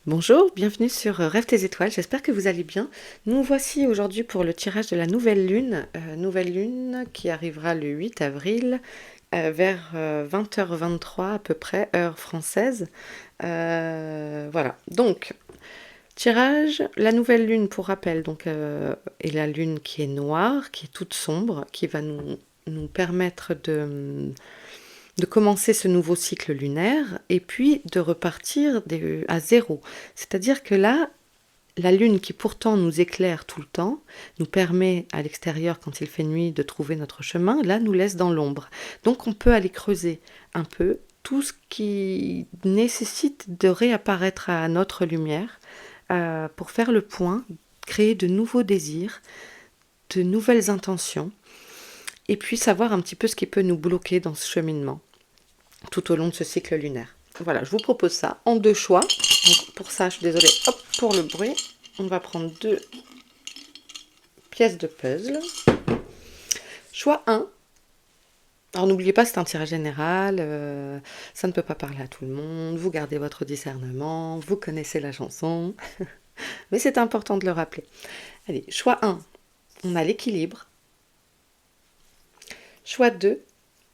Bonjour, bienvenue sur Rêve tes étoiles, j'espère que vous allez bien. Nous voici aujourd'hui pour le tirage de la nouvelle lune qui arrivera le 8 avril vers 20h23 à peu près, heure française. Voilà, donc tirage, la nouvelle lune pour rappel, donc, est la lune qui est noire, qui est toute sombre, qui va nous permettre de commencer ce nouveau cycle lunaire et puis de repartir à zéro. C'est-à-dire que là, la lune qui pourtant nous éclaire tout le temps, nous permet à l'extérieur quand il fait nuit de trouver notre chemin, là nous laisse dans l'ombre. Donc on peut aller creuser un peu tout ce qui nécessite de réapparaître à notre lumière pour faire le point, créer de nouveaux désirs, de nouvelles intentions et puis savoir un petit peu ce qui peut nous bloquer dans ce cheminement tout au long de ce cycle lunaire. Voilà, je vous propose ça en deux choix. Donc pour ça, je suis désolée, hop, pour le bruit, on va prendre deux pièces de puzzle. Choix 1. Alors n'oubliez pas, c'est un tirage général, ça ne peut pas parler à tout le monde, vous gardez votre discernement, vous connaissez la chanson, mais c'est important de le rappeler. Allez, choix 1, on a l'équilibre. Choix 2,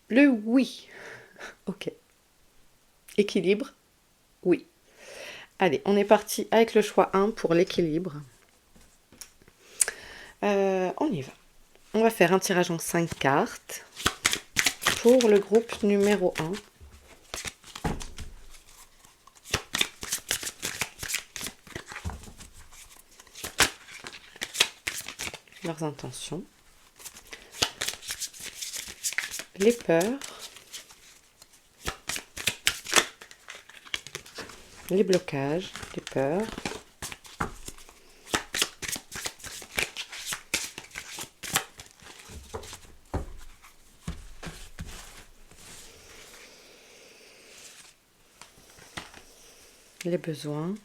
le oui. Ok. Équilibre, oui. Allez, on est parti avec le choix 1 pour l'équilibre. On y va. On va faire un tirage en 5 cartes pour le groupe numéro 1. Leurs intentions, les peurs, les blocages, les peurs, les besoins,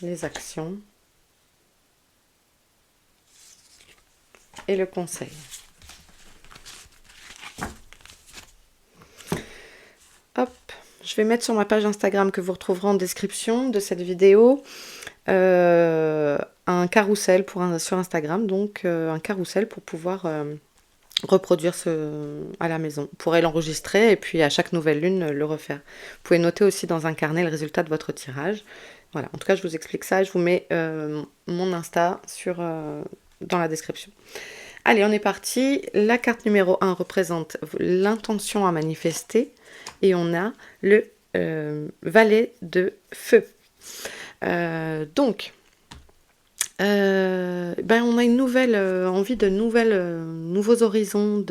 les actions et le conseil. Hop, je vais mettre sur ma page Instagram que vous retrouverez en description de cette vidéo un carrousel sur Instagram, donc un carrousel pour pouvoir reproduire à la mon. Vous pourrez l'enregistrer et puis à chaque nouvelle lune le refaire. Vous pouvez noter aussi dans un carnet le résultat de votre tirage. Voilà, en tout cas je vous explique ça, je vous mets mon Insta dans la description. Allez, on est parti. La carte numéro 1 représente l'intention à manifester et on a le valet de feu. Donc, on a une nouvelle envie de nouveaux horizons,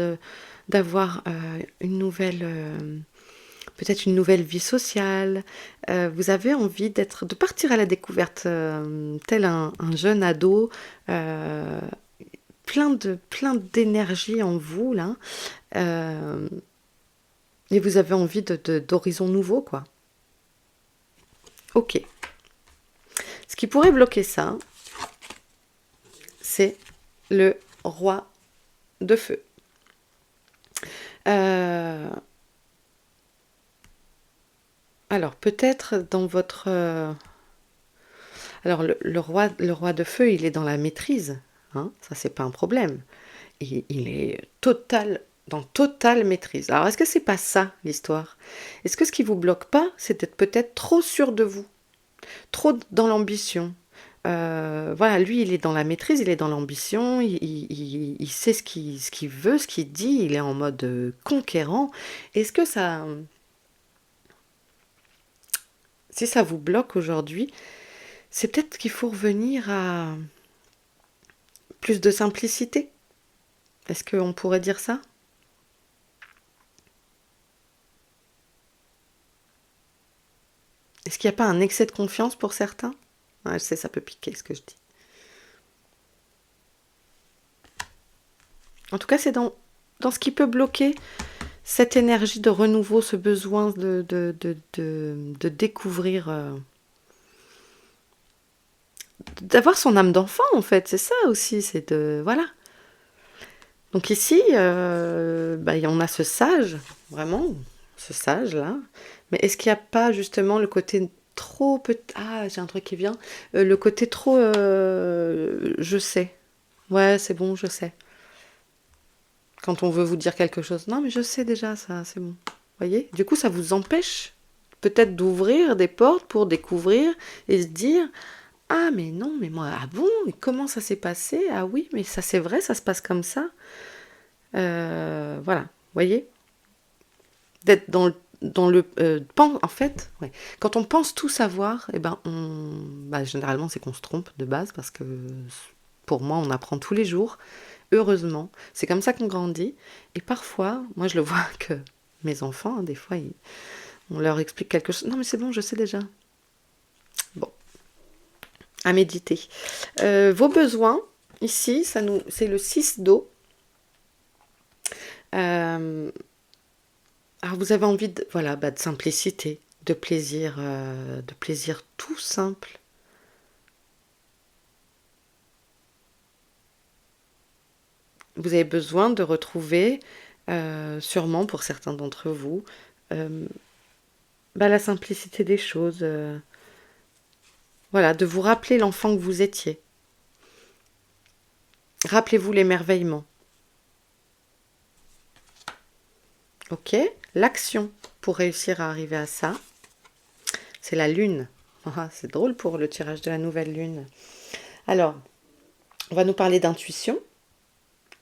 d'avoir une nouvelle, peut-être une nouvelle vie sociale. Vous avez envie de partir à la découverte, tel un jeune ado, plein d'énergie en vous là, et vous avez envie d'horizons nouveaux, quoi. Ok. Ce qui pourrait bloquer ça, c'est le roi de feu. Alors peut-être dans votre... alors le roi de feu, il est dans la maîtrise, hein, ça c'est pas un problème. Il est dans totale maîtrise. Alors est-ce que c'est pas ça l'histoire? Est-ce que ce qui vous bloque pas, c'est d'être peut-être trop sûr de vous, trop dans l'ambition? Voilà, lui, il est dans la maîtrise, il est dans l'ambition, il sait ce qu'il veut, ce qu'il dit, il est en mode conquérant. Est-ce que ça... Si ça vous bloque aujourd'hui, c'est peut-être qu'il faut revenir à plus de simplicité. Est-ce qu'on pourrait dire ça? Est-ce qu'il n'y a pas un excès de confiance pour certains? Ouais, je sais, ça peut piquer ce que je dis. En tout cas, c'est dans ce qui peut bloquer cette énergie de renouveau, ce besoin de découvrir, d'avoir son âme d'enfant, en fait. C'est ça aussi, c'est de... Voilà. Donc ici, on a ce sage, vraiment, ce sage là. Mais est-ce qu'il n'y a pas justement le côté trop ah, j'ai un truc qui vient. Le côté trop je sais. Ouais, c'est bon, je sais. Quand on veut vous dire quelque chose. Non, mais je sais déjà ça, c'est bon. Voyez? Du coup, ça vous empêche peut-être d'ouvrir des portes pour découvrir et se dire ah, mais non, mais moi, ah bon, et comment ça s'est passé? Ah oui, mais ça c'est vrai, ça se passe comme ça. Voilà, voyez? D'être en fait, ouais. Quand on pense tout savoir, eh ben, généralement, c'est qu'on se trompe de base parce que pour moi, on apprend tous les jours. Heureusement, c'est comme ça qu'on grandit. Et parfois, moi, je le vois que mes enfants, hein, des fois, on leur explique quelque chose. Non, mais c'est bon, je sais déjà. Bon, à méditer. Vos besoins, ici, c'est le 6 d'eau. Euh, alors, vous avez envie de, voilà, de simplicité, de plaisir tout simple. Vous avez besoin de retrouver, sûrement pour certains d'entre vous, euh, la simplicité des choses. Voilà, de vous rappeler l'enfant que vous étiez. Rappelez-vous l'émerveillement. Ok? L'action pour réussir à arriver à ça, c'est la lune. Ah, c'est drôle pour le tirage de la nouvelle lune. Alors, on va nous parler d'intuition,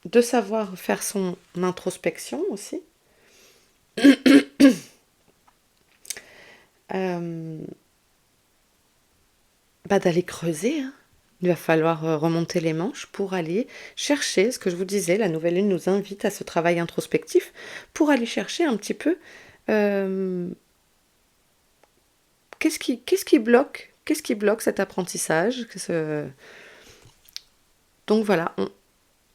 de savoir faire son introspection aussi. Euh, D'aller creuser, hein. Il va falloir remonter les manches pour aller chercher, ce que je vous disais, la nouvelle lune nous invite à ce travail introspectif pour aller chercher un petit peu euh, qu'est-ce qui bloque cet apprentissage. Donc voilà,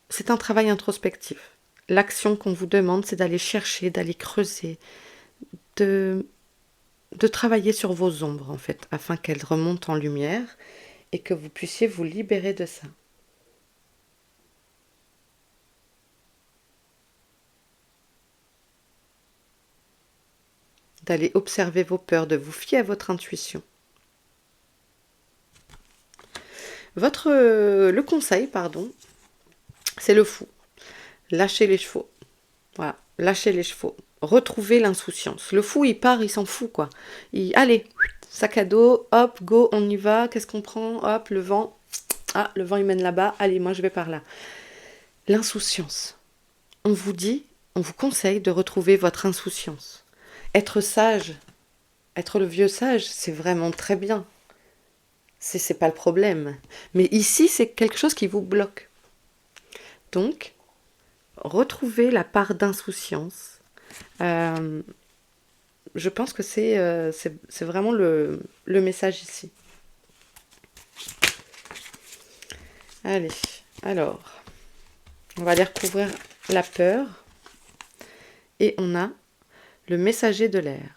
c'est un travail introspectif. L'action qu'on vous demande, c'est d'aller chercher, d'aller creuser, de, de travailler sur vos ombres en fait, afin qu'elles remontent en lumière et que vous puissiez vous libérer de ça. D'aller observer vos peurs, de vous fier à votre intuition. Le conseil, pardon, c'est le fou. Lâchez les chevaux. Voilà, lâchez les chevaux. Retrouvez l'insouciance. Le fou, il part, il s'en fout, quoi. Allez, sac à dos, hop, go, on y va. Qu'est-ce qu'on prend? Hop, le vent. Ah, le vent, il mène là-bas. Allez, moi, je vais par là. L'insouciance. On vous conseille de retrouver votre insouciance. Être sage, être le vieux sage, c'est vraiment très bien. C'est pas le problème. Mais ici, c'est quelque chose qui vous bloque. Donc, retrouvez la part d'insouciance. Euh, je pense que c'est vraiment le message ici. Allez, alors, on va aller recouvrir la peur. Et on a le messager de l'air.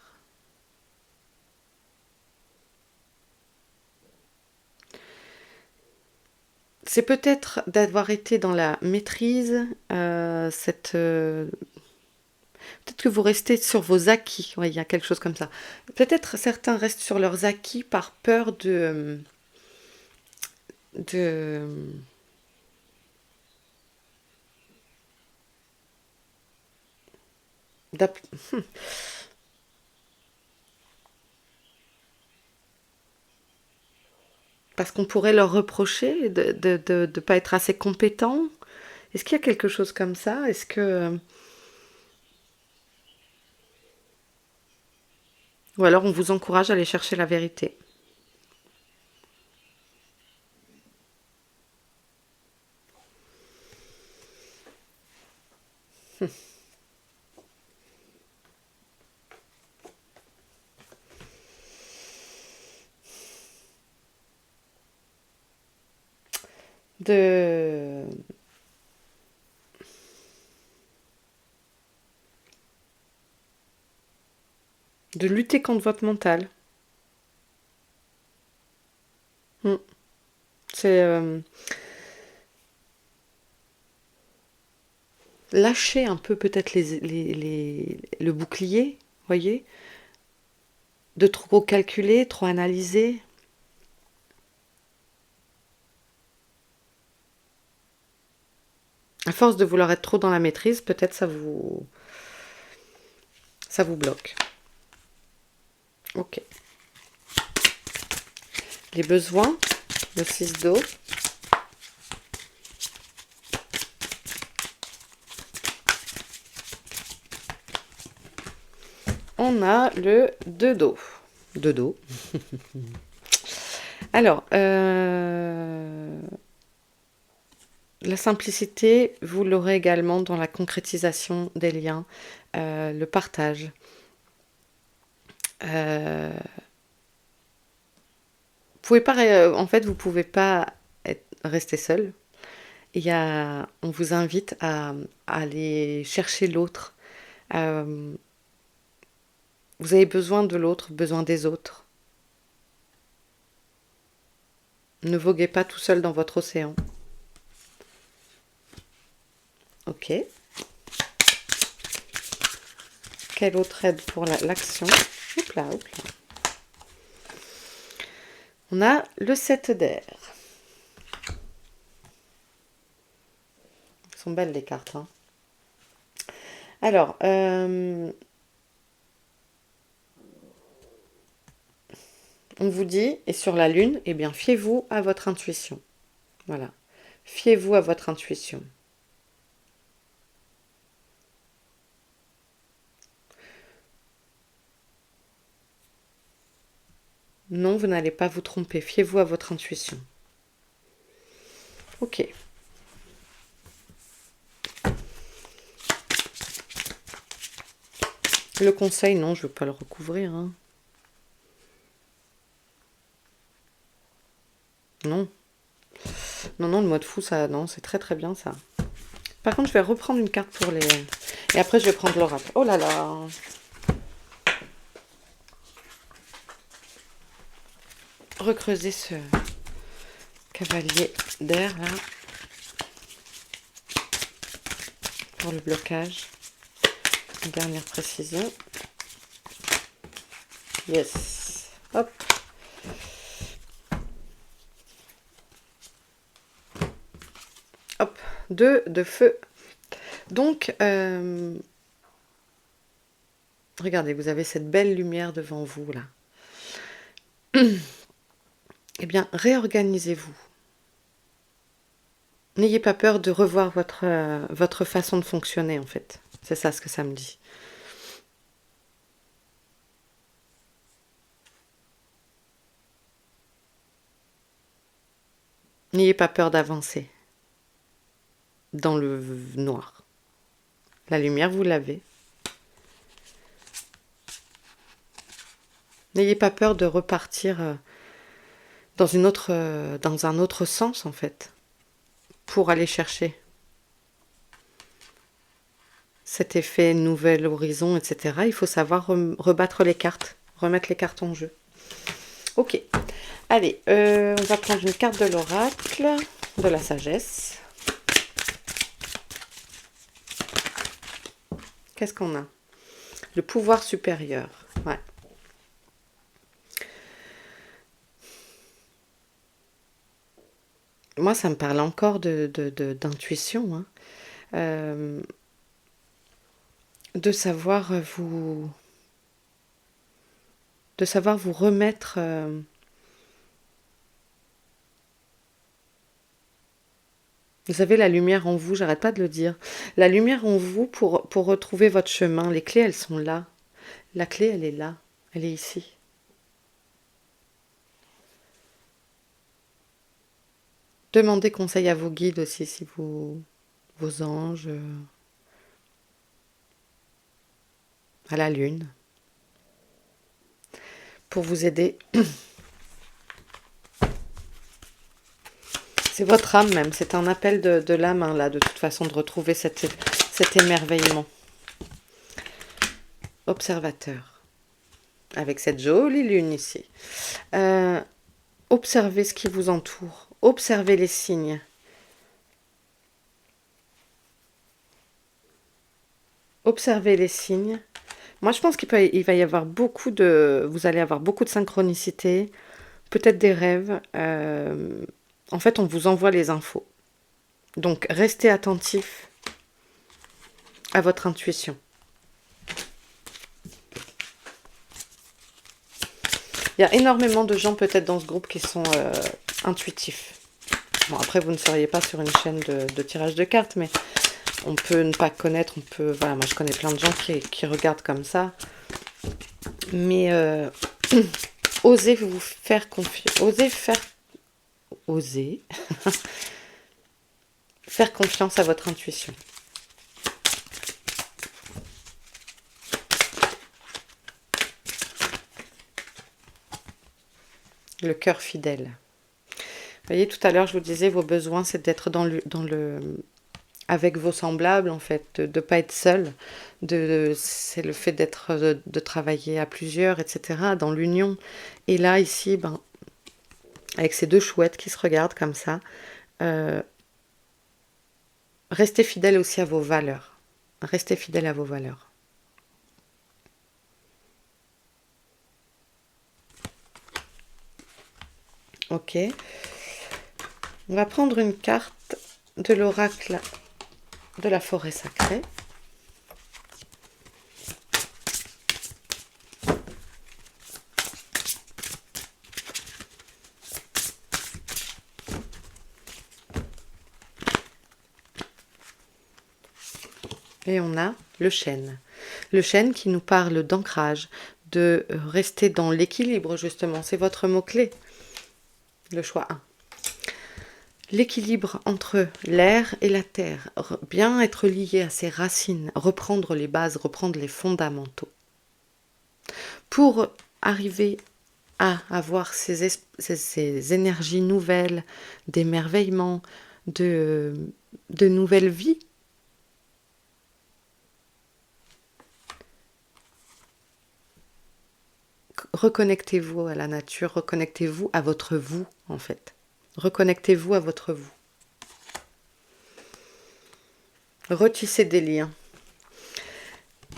C'est peut-être d'avoir été dans la maîtrise, peut-être que vous restez sur vos acquis. Ouais, il y a quelque chose comme ça. Peut-être certains restent sur leurs acquis par peur de d'ap- parce qu'on pourrait leur reprocher de pas être assez compétents. Est-ce qu'il y a quelque chose comme ça? Est-ce que ou alors on vous encourage à aller chercher la vérité? De de lutter contre votre mental. Hmm. C'est lâcher un peu peut-être le bouclier, voyez, de trop calculer, trop analyser. À force de vouloir être trop dans la maîtrise, peut-être ça vous bloque. Ok. Les besoins, le 6 d'eau. On a le 2 d'eau. 2 d'eau. Alors, la simplicité, vous l'aurez également dans la concrétisation des liens, le partage. Pouvez pas, en fait, vous pouvez pas rester seul. On vous invite à aller chercher l'autre. Vous avez besoin de l'autre, besoin des autres. Ne voguez pas tout seul dans votre océan. Ok. Quelle autre aide pour l'action? Hop là, hop là. On a le 7 d'air. Elles sont belles les cartes. Hein. Alors, on vous dit, et sur la lune, eh bien, fiez-vous à votre intuition. Voilà. Fiez-vous à votre intuition. Non, vous n'allez pas vous tromper. Fiez-vous à votre intuition. Ok. Le conseil, non, je ne veux pas le recouvrir. Hein. Non. Non, non, le mode fou, ça, non, c'est très très bien ça. Par contre, je vais reprendre une carte pour les... Et après, je vais prendre l'oracle. Oh là là. Recreuser ce cavalier d'air là. Pour le blocage. Une dernière précision. Yes. Hop. Hop. 2 de feu. Donc, regardez, vous avez cette belle lumière devant vous là. Eh bien, réorganisez-vous. N'ayez pas peur de revoir votre façon de fonctionner, en fait. C'est ça ce que ça me dit. N'ayez pas peur d'avancer dans le noir. La lumière, vous l'avez. N'ayez pas peur de repartir dans un autre sens, en fait, pour aller chercher cet effet nouvel horizon, etc. Il faut savoir rebattre les cartes, remettre les cartes en jeu. Ok. Allez, on va prendre une carte de l'oracle, de la sagesse. Qu'est-ce qu'on a? Le pouvoir supérieur. Ouais. Moi, ça me parle encore d'intuition. Hein. De savoir vous remettre vous avez la lumière en vous, j'arrête pas de le dire. La lumière en vous pour retrouver votre chemin. Les clés, elles sont là. La clé, elle est là. Elle est ici. Demandez conseil à vos guides aussi, si vos anges, à la lune, pour vous aider. C'est votre âme même, c'est un appel de l'âme, hein, là, de toute façon, de retrouver cet émerveillement. Observateur, avec cette jolie lune ici. Observez ce qui vous entoure, observez les signes. Observez les signes. Moi, je pense il va y avoir beaucoup de... Vous allez avoir beaucoup de synchronicité, peut-être des rêves. En fait, on vous envoie les infos. Donc, restez attentif à votre intuition. Il y a énormément de gens peut-être dans ce groupe qui sont intuitifs. Bon, après, vous ne seriez pas sur une chaîne de tirage de cartes, mais on peut ne pas connaître, on peut... Voilà, moi je connais plein de gens qui regardent comme ça. Mais osez vous faire confiance. Osez faire confiance à votre intuition. Le cœur fidèle. Vous voyez, tout à l'heure, je vous disais, vos besoins, c'est d'être avec vos semblables, en fait, de ne pas être seul. C'est le fait de travailler à plusieurs, etc., dans l'union. Et là, ici, ben, avec ces deux chouettes qui se regardent comme ça, restez fidèle aussi à vos valeurs. Restez fidèle à vos valeurs. Ok. On va prendre une carte de l'oracle de la forêt sacrée. Et on a le chêne. Le chêne qui nous parle d'ancrage, de rester dans l'équilibre justement. C'est votre mot-clé, le choix 1. L'équilibre entre l'air et la terre. Bien être lié à ses racines, reprendre les bases, reprendre les fondamentaux. Pour arriver à avoir ces énergies nouvelles, d'émerveillement, de nouvelles vies. Reconnectez-vous à la nature, reconnectez-vous à votre vous, en fait. Reconnectez-vous à votre vous. Retissez des liens.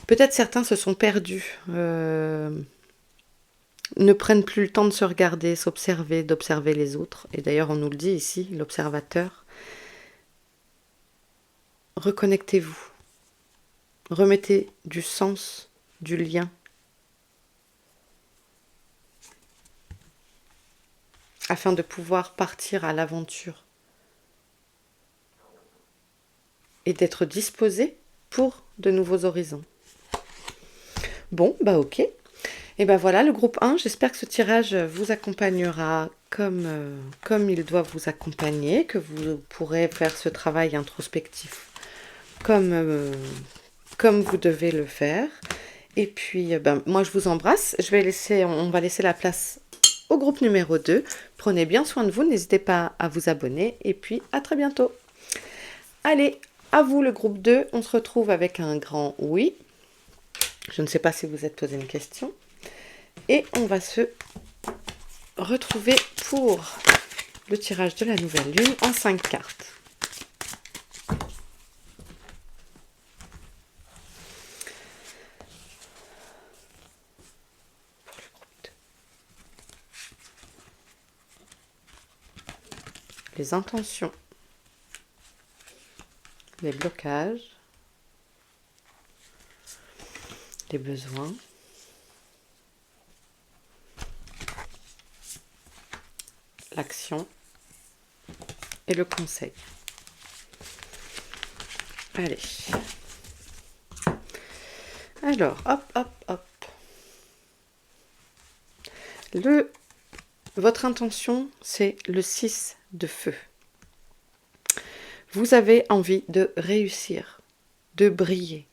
Peut-être certains se sont perdus, ne prennent plus le temps de se regarder, s'observer, d'observer les autres. Et d'ailleurs, on nous le dit ici, l'observateur. Reconnectez-vous. Remettez du sens, du lien. Afin de pouvoir partir à l'aventure. Et d'être disposé pour de nouveaux horizons. Bon, bah ok. Et ben voilà, le groupe 1, j'espère que ce tirage vous accompagnera comme il doit vous accompagner, que vous pourrez faire ce travail introspectif comme vous devez le faire. Et puis, ben, moi je vous embrasse. On va laisser la place au groupe numéro 2. Prenez bien soin de vous, n'hésitez pas à vous abonner. Et puis, à très bientôt. Allez, à vous le groupe 2, on se retrouve avec un grand oui. Je ne sais pas si vous êtes posé une question. Et on va se retrouver pour le tirage de la nouvelle lune en 5 cartes. Les intentions, les blocages, les besoins, l'action et le conseil. Allez. Alors, hop, hop, hop. Votre intention, c'est le 6 de feu. Vous avez envie de réussir, de briller.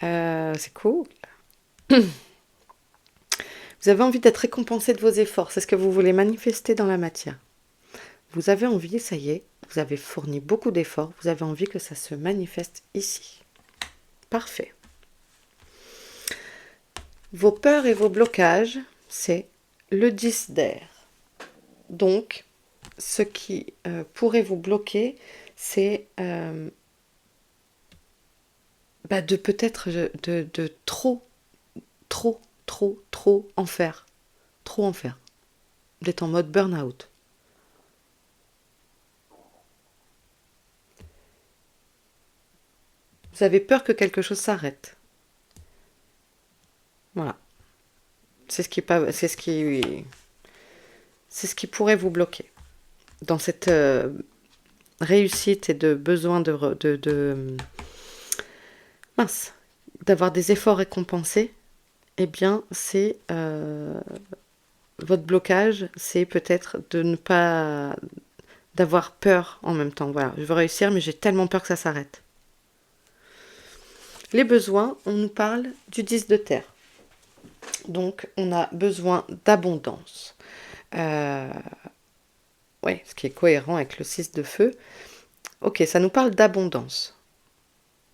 C'est cool. Vous avez envie d'être récompensé de vos efforts. C'est ce que vous voulez manifester dans la matière. Vous avez envie, ça y est, vous avez fourni beaucoup d'efforts. Vous avez envie que ça se manifeste ici. Parfait. Vos peurs et vos blocages, c'est le 10 d'air. Donc, ce qui pourrait vous bloquer, c'est bah, de peut-être de trop, trop, trop, trop en faire. Trop en faire. D'être en mode burn-out. Vous avez peur que quelque chose s'arrête. Voilà. C'est ce qui, c'est ce qui pourrait vous bloquer. Dans cette réussite et de besoin mince, d'avoir des efforts récompensés, eh bien, c'est votre blocage, c'est peut-être de ne pas d'avoir peur en même temps. Voilà, je veux réussir, mais j'ai tellement peur que ça s'arrête. Les besoins, on nous parle du 10 de terre. Donc, on a besoin d'abondance. Oui, ce qui est cohérent avec le 6 de feu. Ok, ça nous parle d'abondance.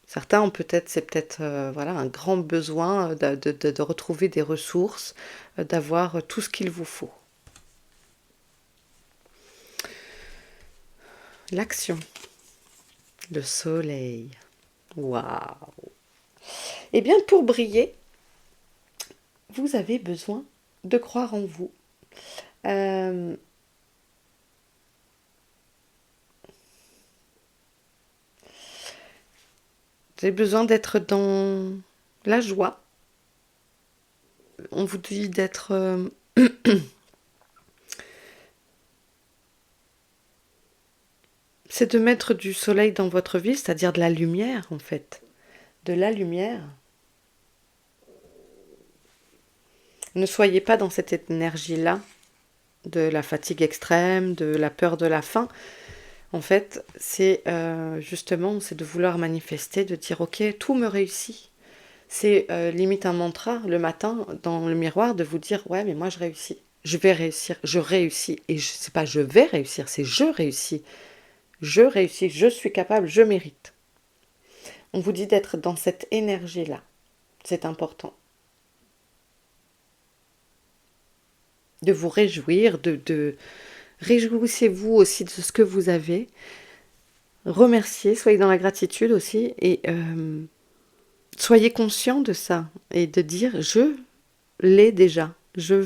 Certains ont peut-être, c'est peut-être voilà, un grand besoin de retrouver des ressources, d'avoir tout ce qu'il vous faut. L'action. Le soleil. Waouh! Eh bien, pour briller, vous avez besoin de croire en vous. Vous avez besoin d'être dans la joie. On vous dit d'être... c'est de mettre du soleil dans votre vie, c'est-à-dire de la lumière, en fait. De la lumière. Ne soyez pas dans cette énergie-là, de la fatigue extrême, de la peur de la faim. En fait, c'est justement, c'est de vouloir manifester, de dire, ok, tout me réussit. C'est limite un mantra le matin dans le miroir de vous dire, ouais, mais moi je réussis. Je vais réussir, je réussis. Et c'est pas je vais réussir, c'est je réussis. Je réussis, je suis capable, je mérite. On vous dit d'être dans cette énergie-là. C'est important. De vous réjouir, réjouissez-vous aussi de ce que vous avez. Remerciez, soyez dans la gratitude aussi et soyez conscient de ça et de dire je l'ai déjà. Je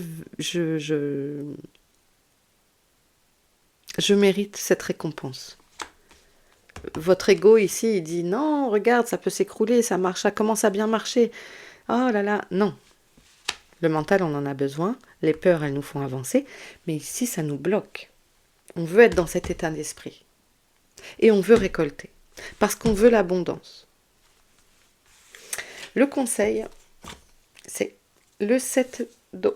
mérite cette récompense. Votre ego ici, il dit non, regarde, ça peut s'écrouler, ça marche, ça commence à bien marcher. Oh là là, non. Le mental, on en a besoin. Les peurs, elles nous font avancer. Mais ici, ça nous bloque. On veut être dans cet état d'esprit. Et on veut récolter. Parce qu'on veut l'abondance. Le conseil, c'est le 7 d'eau.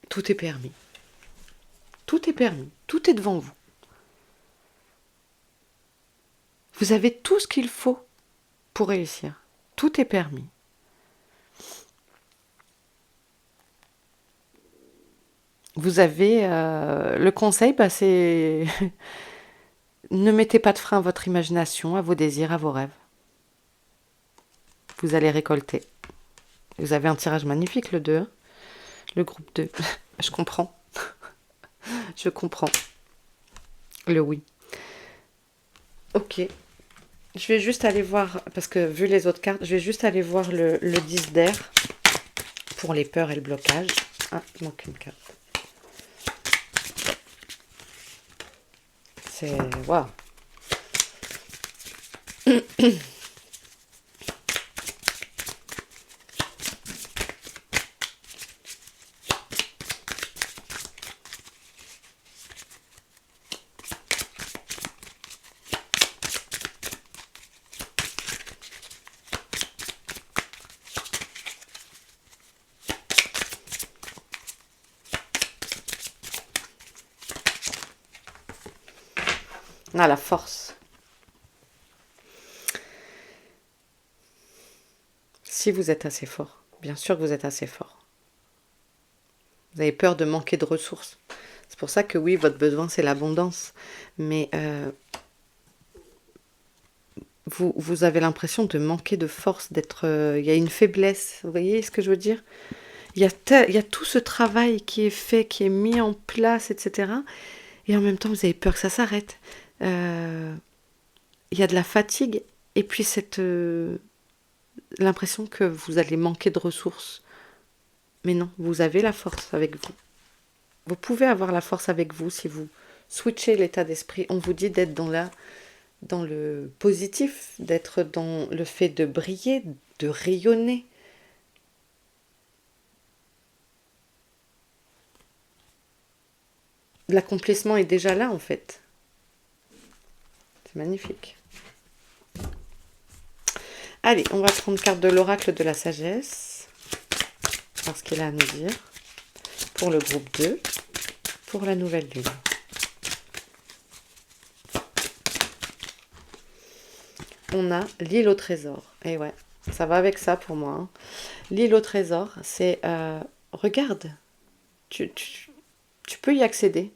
Tout est permis. Tout est permis. Tout est devant vous. Vous avez tout ce qu'il faut pour réussir. Tout est permis. Vous avez le conseil, c'est ne mettez pas de frein à votre imagination, à vos désirs, à vos rêves. Vous allez récolter. Vous avez un tirage magnifique, le 2, le groupe 2. Je comprends. Je comprends. Le oui. Ok. Je vais juste aller voir, parce que vu les autres cartes, je vais juste aller voir le 10 d'air pour les peurs et le blocage. Ah, il manque une carte. C'est... Waouh. Ah, la force. Si vous êtes assez fort, bien sûr que vous êtes assez fort. Vous avez peur de manquer de ressources. C'est pour ça que oui, votre besoin, c'est l'abondance. Mais vous avez l'impression de manquer de force, d'être... il y a une faiblesse, vous voyez ce que je veux dire ? Il y a tout ce travail qui est fait, qui est mis en place, etc. Et en même temps, vous avez peur que ça s'arrête. il y a de la fatigue et puis l'impression que vous allez manquer de ressources. Mais non, vous avez la force avec vous. Vous pouvez avoir la force avec vous si vous switchez l'état d'esprit. On vous dit d'être dans le positif, d'être dans le fait de briller, de rayonner. L'accomplissement est déjà là en fait. C'est magnifique. Allez, on va prendre carte de l'oracle de la sagesse. Voir ce qu'il a à nous dire. Pour le groupe 2. Pour la nouvelle lune. On a l'île au trésor. Et ouais, ça va avec ça pour moi. Hein. L'île au trésor, c'est... regarde, tu peux y accéder.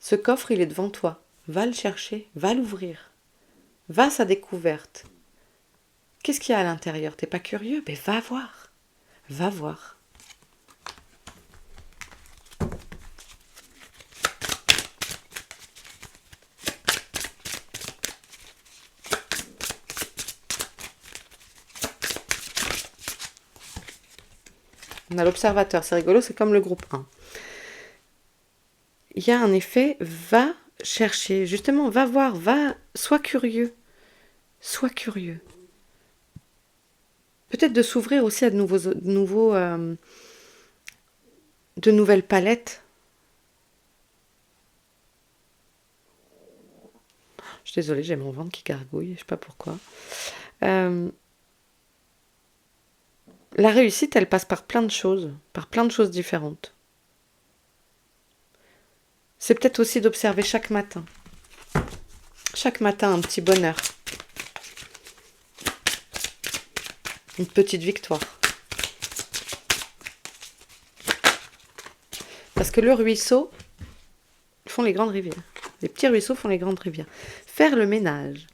Ce coffre, il est devant toi. Va le chercher, va l'ouvrir. Va à sa découverte. Qu'est-ce qu'il y a à l'intérieur? T'es pas curieux? Ben va voir. Va voir. On a l'observateur, c'est rigolo, c'est comme le groupe 1. Il y a un effet, va chercher, justement, va voir, sois curieux. Sois curieux. Peut-être de s'ouvrir aussi à de nouvelles palettes. Je suis désolée, j'ai mon ventre qui gargouille, je sais pas pourquoi. La réussite, elle passe par plein de choses différentes. C'est peut-être aussi d'observer chaque matin. Chaque matin, un petit bonheur. Une petite victoire. Parce que le ruisseau font les grandes rivières. Les petits ruisseaux font les grandes rivières. Faire le ménage.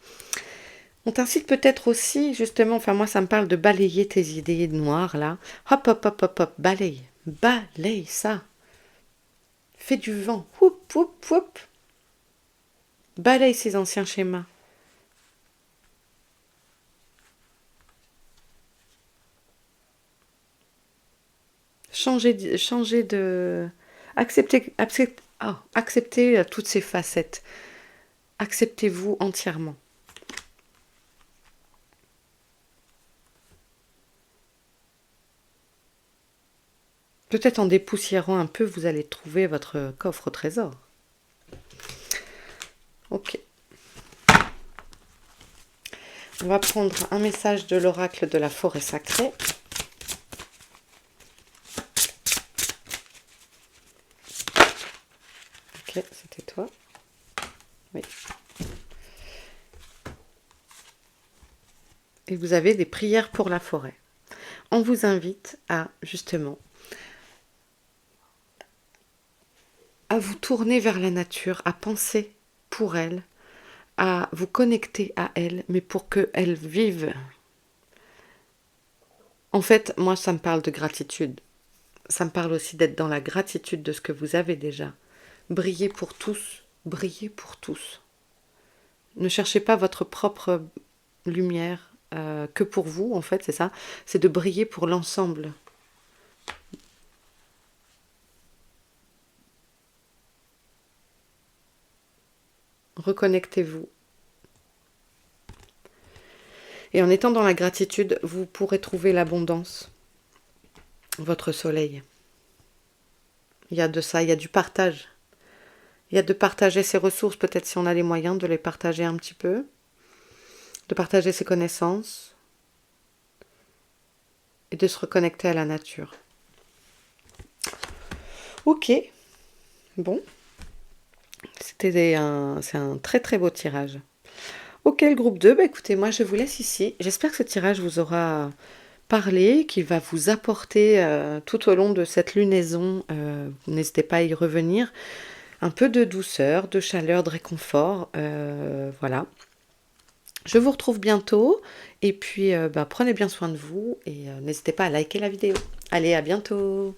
On t'incite peut-être aussi, justement, enfin moi ça me parle de balayer tes idées noires là. Hop, hop, hop, hop, hop, balaye. Balaye ça. Fais du vent. Whoop, whoop, whoop. Balaye ces anciens schémas. Changer de... Accepter toutes ces facettes. Acceptez-vous entièrement. Peut-être en dépoussiérant un peu, vous allez trouver votre coffre au trésor. Ok. On va prendre un message de l'oracle de la forêt sacrée. Ok, c'était toi. Oui. Et vous avez des prières pour la forêt. On vous invite à, justement, à vous tourner vers la nature, à penser pour elle, à vous connecter à elle, mais pour qu'elle vive. En fait, moi, ça me parle de gratitude. Ça me parle aussi d'être dans la gratitude de ce que vous avez déjà. Brillez pour tous, brillez pour tous. Ne cherchez pas votre propre lumière que pour vous, en fait, c'est ça. C'est de briller pour l'ensemble. Reconnectez-vous. Et en étant dans la gratitude, vous pourrez trouver l'abondance, votre soleil. Il y a de ça, il y a du partage. Il y a de partager ses ressources, peut-être si on a les moyens de les partager un petit peu, de partager ses connaissances et de se reconnecter à la nature. Ok, bon, c'est un très très beau tirage. Ok, le groupe 2, bah écoutez, moi je vous laisse ici. J'espère que ce tirage vous aura parlé, qu'il va vous apporter tout au long de cette lunaison, n'hésitez pas à y revenir, un peu de douceur, de chaleur, de réconfort, voilà. Je vous retrouve bientôt, et puis prenez bien soin de vous, et n'hésitez pas à liker la vidéo. Allez, à bientôt!